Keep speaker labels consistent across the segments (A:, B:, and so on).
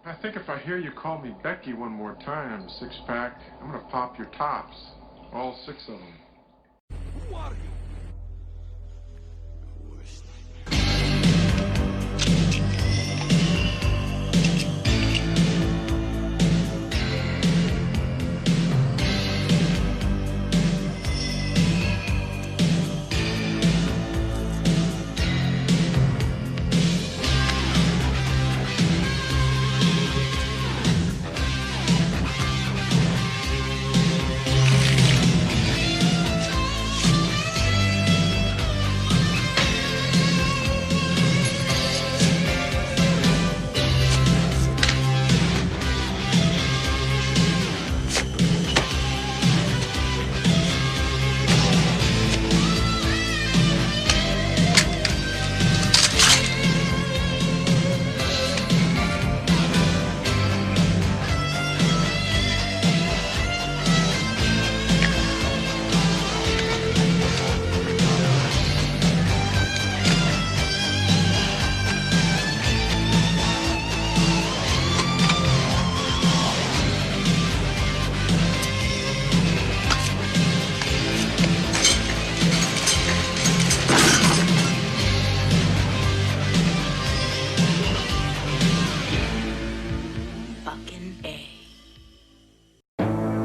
A: I think if I hear you call me Becky one more time, six-pack, I'm gonna pop your tops. All six of them.
B: Who are you?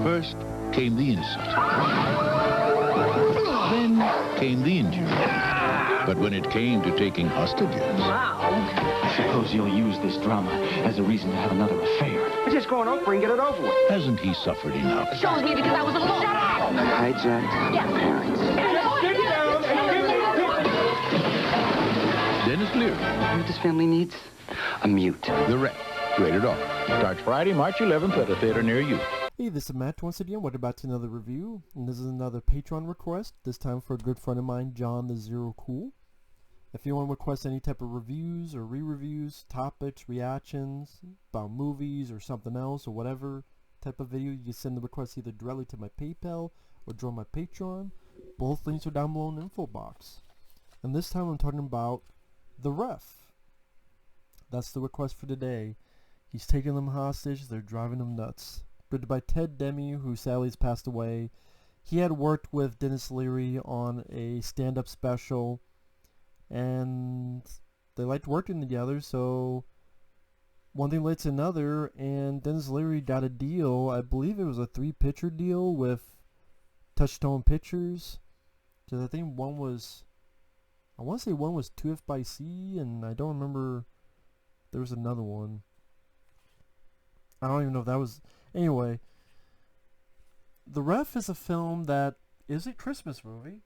C: First came the insult. Then came the injury. But when it came to taking hostages...
D: Wow.
E: I suppose you'll use this drama as a reason to have another affair.
F: We're just going over and get it over with.
C: Hasn't he suffered enough?
D: Chose me because I was a little... Shut up!
F: Hijacked
D: Yeah.
F: parents.
C: Denis Leary.
F: You know what this family needs? A mute.
C: The Wreck. Rated R. Starts Friday, March 11th at a theater near you.
G: Hey, this is Matt once again. Welcome back to another review. And this is another Patreon request, this time for a good friend of mine, John the Zero Cool. If you want to request any type of reviews or re-reviews, topics, reactions, about movies or something else or whatever type of video, you can send the request either directly to my PayPal or join my Patreon. Both links are down below in the info box. And this time I'm talking about The Ref. That's the request for today. He's taking them hostage, they're driving him nuts. Written by Ted Demme, who sadly has passed away. He had worked with Denis Leary on a stand-up special, and they liked working together, so one thing led to another, and Denis Leary got a deal. I believe it was a 3-picture deal with Touchstone Pictures, because I think one was, I want to say one was 2F by C, and I don't remember, there was another one. I don't even know if that was... Anyway, The Ref is a film that is a Christmas movie.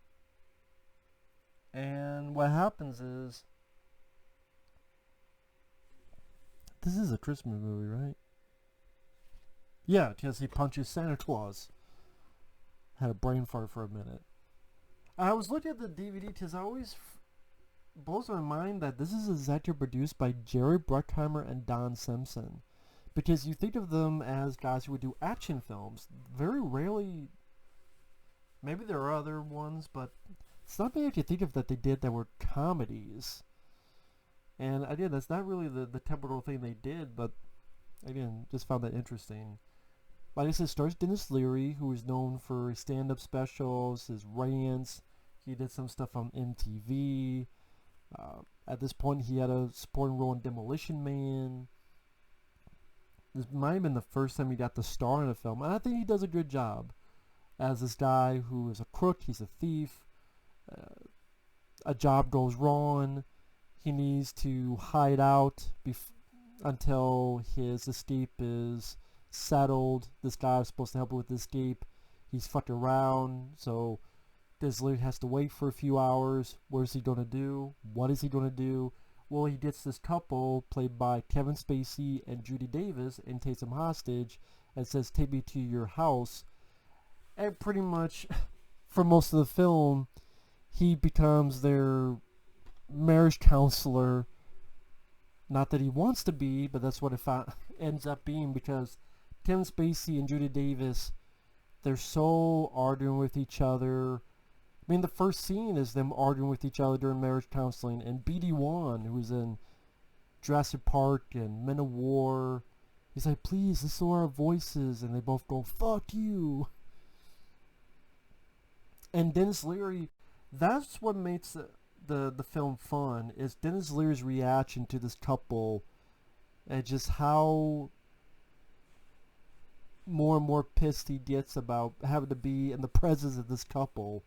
G: And what happens is... This is a Christmas movie, right? Yeah, because he punches Santa Claus. Had a brain fart for a minute. I was looking at the DVD because I always... blows my mind that this is executive produced by Jerry Bruckheimer and Don Simpson. Because you think of them as guys who would do action films. Very rarely, maybe there are other ones, but it's not many you think of that they did that were comedies. And again, that's not really the typical thing they did, but again, just found that interesting. Like I said, it stars Denis Leary, who is known for his stand-up specials, his rants. He did some stuff on MTV. At this point, he had a supporting role in Demolition Man. This might have been the first time he got the star in a film, and I think he does a good job as this guy who is a crook. He's a thief. A job goes wrong. He needs to hide out until his escape is settled. This guy is supposed to help him with the escape. He's fucking around, so this lady has to wait for a few hours. What is he going to do? What is he going to do? Well, he gets this couple, played by Kevin Spacey and Judy Davis, and takes them hostage and says, take me to your house. And pretty much, for most of the film, he becomes their marriage counselor. Not that he wants to be, but that's what it ends up being, because Kevin Spacey and Judy Davis, they're so arguing with each other. I mean, the first scene is them arguing with each other during marriage counseling, and BD1, who's in Jurassic Park and Men of War, He's like, please, listen to our voices. And they both go, fuck you. And Denis Leary, that's what makes the film fun, is Denis Leary's reaction to this couple and just how more and more pissed he gets about having to be in the presence of this couple.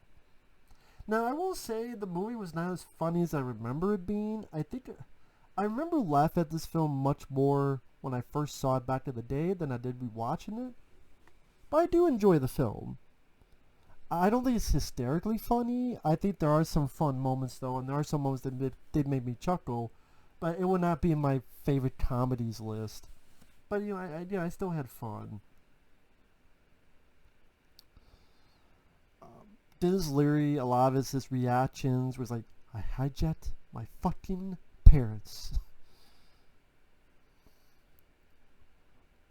G: Now, I will say the movie was not as funny as I remember it being. I remember laughing at this film much more when I first saw it back in the day than I did rewatching it. But I do enjoy the film. I don't think it's hysterically funny. I think there are some fun moments, though, and there are some moments that did make me chuckle. But it would not be in my favorite comedies list. But, I still had fun. Denis Leary, a lot of his reactions was like, I hijacked my fucking parents.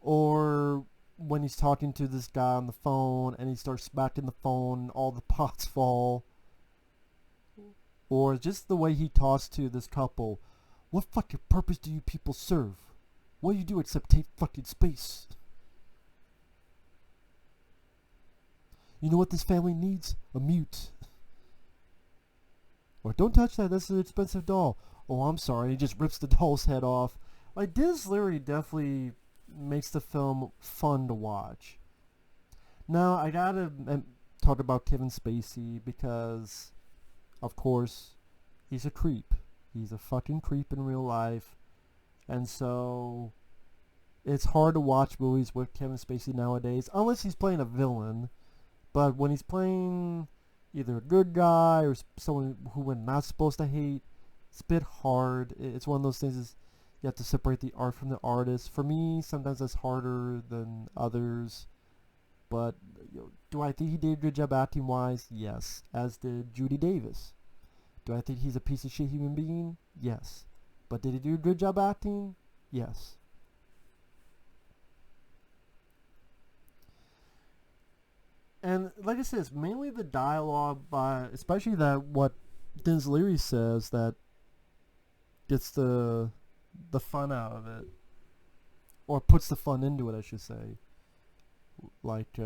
G: Or when he's talking to this guy on the phone and he starts smacking the phone and all the pots fall. Or just the way he talks to this couple. What fucking purpose do you people serve? What do you do except take fucking space? You know what this family needs? A mute. Or don't touch that, that's an expensive doll. Oh, I'm sorry, he just rips the doll's head off. Like, Denis Leary definitely makes the film fun to watch. Now, I gotta talk about Kevin Spacey because, of course, he's a creep. He's a fucking creep in real life. And so, it's hard to watch movies with Kevin Spacey nowadays, unless he's playing a villain. But when he's playing either a good guy or someone who we're not supposed to hate, it's a bit hard. It's one of those things is you have to separate the art from the artist. For me, sometimes that's harder than others. But do I think he did a good job acting-wise? Yes. As did Judy Davis. Do I think he's a piece of shit human being? Yes. But did he do a good job acting? Yes. And like I said, it's mainly the dialogue, especially that what Denis Leary says, that gets the fun out of it, or puts the fun into it, I should say. Like,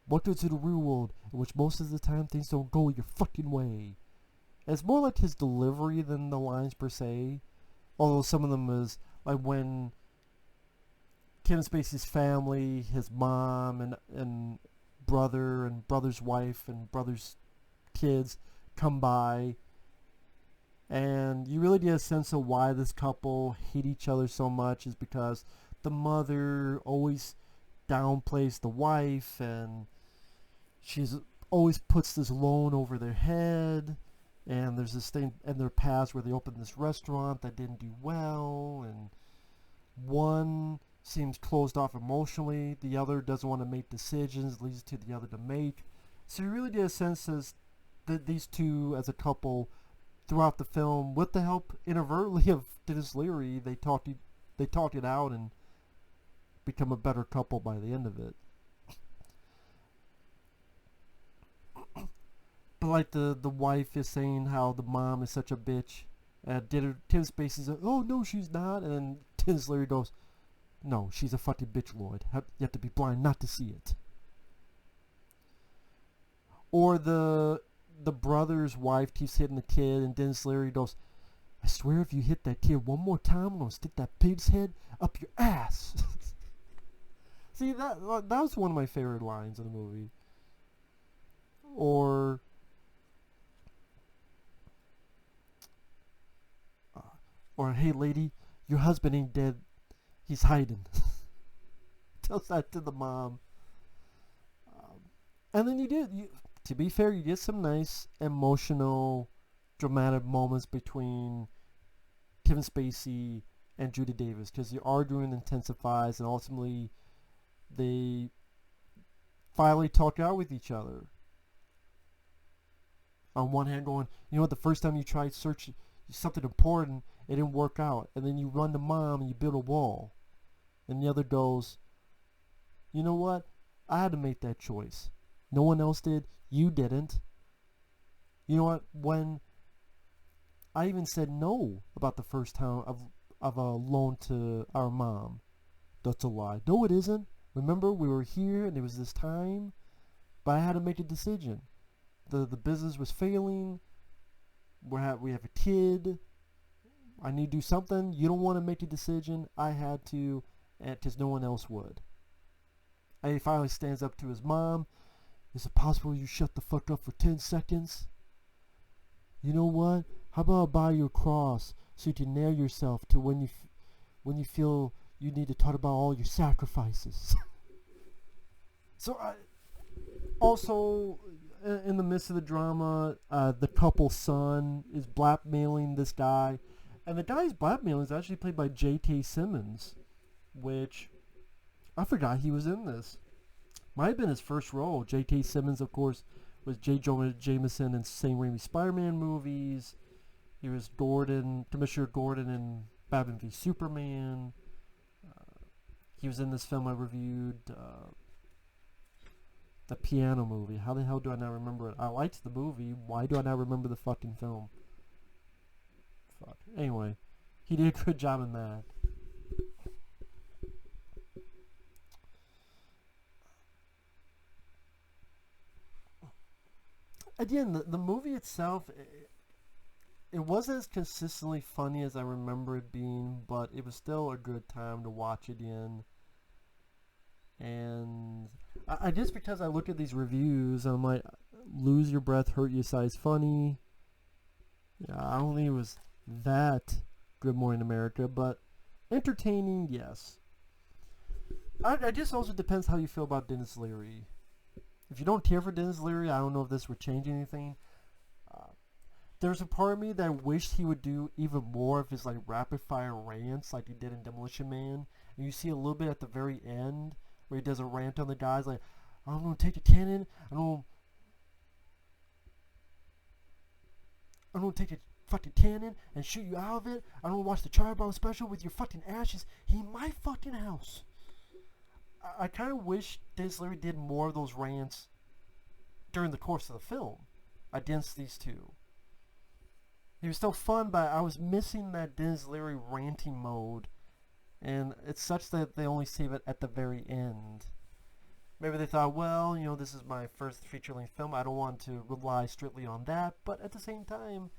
G: welcome to the real world, in which most of the time things don't go your fucking way. And it's more like his delivery than the lines per se, although some of them is like when Kevin Spacey's family, his mom and brother's wife and brother's kids come by, and you really get a sense of why this couple hate each other so much is because the mother always downplays the wife, and she's always puts this loan over their head, and there's this thing in their past where they opened this restaurant that didn't do well, and one seems closed off emotionally, the other doesn't want to make decisions, leads to the other to make. So you really get a sense as that these two as a couple throughout the film, with the help inadvertently of Denis Leary, they talked it out and become a better couple by the end of it. But like the wife is saying how the mom is such a bitch, and Tim Spacey's like, oh no she's not, and then Denis Leary goes, no, she's a fucking bitch, Lloyd. You have to be blind not to see it. Or the brother's wife keeps hitting the kid, and Denis Leary goes, I swear if you hit that kid one more time, I'm going to stick that pig's head up your ass. See, that was one of my favorite lines in the movie. Or hey lady, your husband ain't dead. He's hiding. Tells that to the mom. And then to be fair, you get some nice emotional, dramatic moments between Kevin Spacey and Judy Davis, because the arguing intensifies, and ultimately they finally talk out with each other. On one hand going, you know what, the first time you tried searching something important, it didn't work out, and then you run to mom and you build a wall. And the other goes, you know what, I had to make that choice. No one else did. You didn't. You know what, when I even said no about the first time of of a loan to our mom. That's a lie. No, it isn't. Remember, we were here and it was this time, but I had to make a decision. The business was failing. We have a kid. I need to do something. You don't want to make a decision. I had to, because no one else would. And he finally stands up to his mom. Is it possible you shut the fuck up for 10 seconds? You know what? How about I buy you a cross so you can nail yourself to when you feel you need to talk about all your sacrifices. So also, in the midst of the drama, the couple's son is blackmailing this guy. And the guy he's blackmailing is actually played by J.K. Simmons, which I forgot he was in this. Might have been his first role. J.K. Simmons, of course, was J. Jonah Jameson in Sam Raimi Spider-Man movies. He was Commissioner Gordon in Batman v Superman. He was in this film I reviewed, the piano movie. How the hell do I not remember it? I liked the movie. Why do I not remember the fucking film? Fuck. Anyway, he did a good job in that. Again, the movie itself, it wasn't as consistently funny as I remember it being, but it was still a good time to watch it in. And I just because I look at these reviews, I'm like, lose your breath, hurt your size funny. Yeah, I don't think it was that Good Morning America, but entertaining, yes. I just also depends how you feel about Denis Leary. If you don't care for Denis Leary, I don't know if this would change anything. There's a part of me that wished he would do even more of his like rapid fire rants like he did in Demolition Man. And you see a little bit at the very end where he does a rant on the guys like, I'm gonna take the cannon, I'm gonna take a fucking cannon and shoot you out of it. I'm gonna watch the Charlie Brown special with your fucking ashes in my fucking house. I kind of wish Denis Leary did more of those rants during the course of the film against these two. He was still fun, but I was missing that Denis Leary ranting mode, and it's such that they only save it at the very end. Maybe they thought, well, you know, this is my first feature-length film, I don't want to rely strictly on that, but at the same time,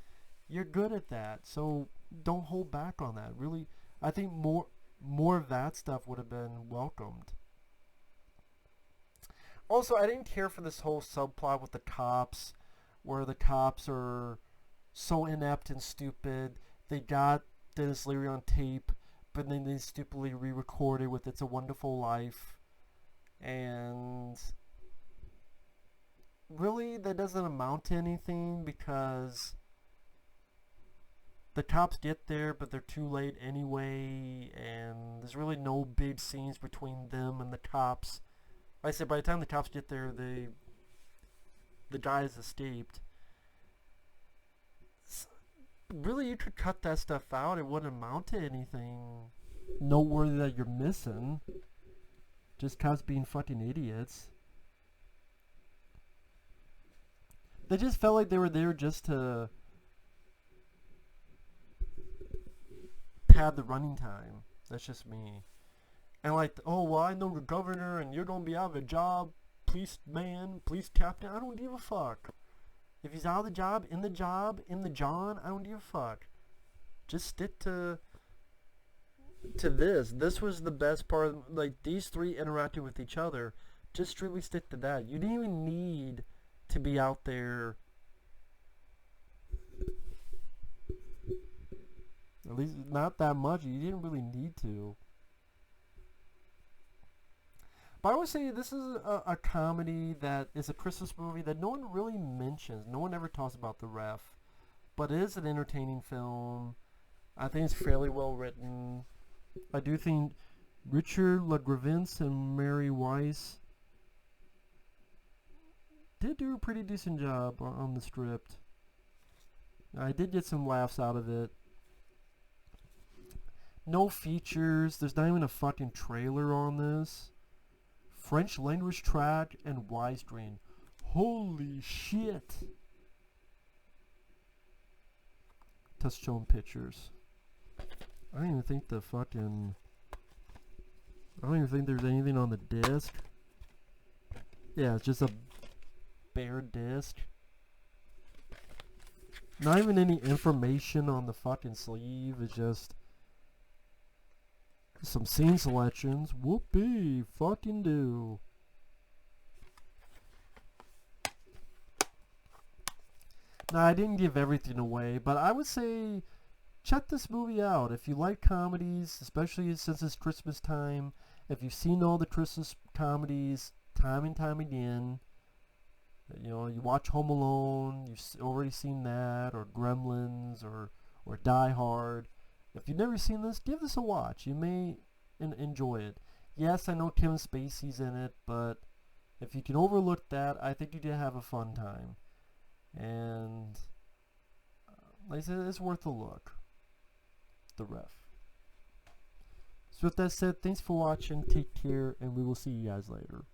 G: you're good at that, so don't hold back on that. Really, I think more of that stuff would have been welcomed. Also, I didn't care for this whole subplot with the cops, where the cops are so inept and stupid. They got Denis Leary on tape, but then they stupidly re-recorded with It's a Wonderful Life. And really, that doesn't amount to anything because the cops get there, but they're too late anyway, and there's really no big scenes between them and the cops. Like I said, by the time the cops get there, the guy has escaped. Really, you could cut that stuff out. It wouldn't amount to anything noteworthy that you're missing. Just cops being fucking idiots. They just felt like they were there just to pad the running time. That's just me. And like, oh, well, I know the governor and you're going to be out of a job, police man, police captain. I don't give a fuck. If he's out of the job, in the John, I don't give a fuck. Just stick to this. This was the best part. Like, these three interacting with each other. Just strictly stick to that. You didn't even need to be out there. At least not that much. You didn't really need to. But I would say this is a comedy that is a Christmas movie that no one really mentions. No one ever talks about The Ref. But it is an entertaining film. I think it's fairly well written. I do think Richard LaGravence and Mary Weiss did do a pretty decent job on the script. I did get some laughs out of it. No features. There's not even a fucking trailer on this. French language track and widescreen. Holy shit. Touchstone Pictures. I don't even think I don't even think there's anything on the disc. Yeah, it's just a bare disc. Not even any information on the fucking sleeve. It's just some scene selections. Whoopee, fucking do. Now, I didn't give everything away, but I would say check this movie out. If you like comedies, especially since it's Christmas time, if you've seen all the Christmas comedies time and time again, you know, you watch Home Alone, you've already seen that, or Gremlins, or Die Hard. If you've never seen this, give this a watch. You may enjoy it. Yes, I know Kevin Spacey's in it, but if you can overlook that, I think you did have a fun time. And like I said, it's worth a look. The Ref. So with that said, thanks for watching, take care, and we will see you guys later.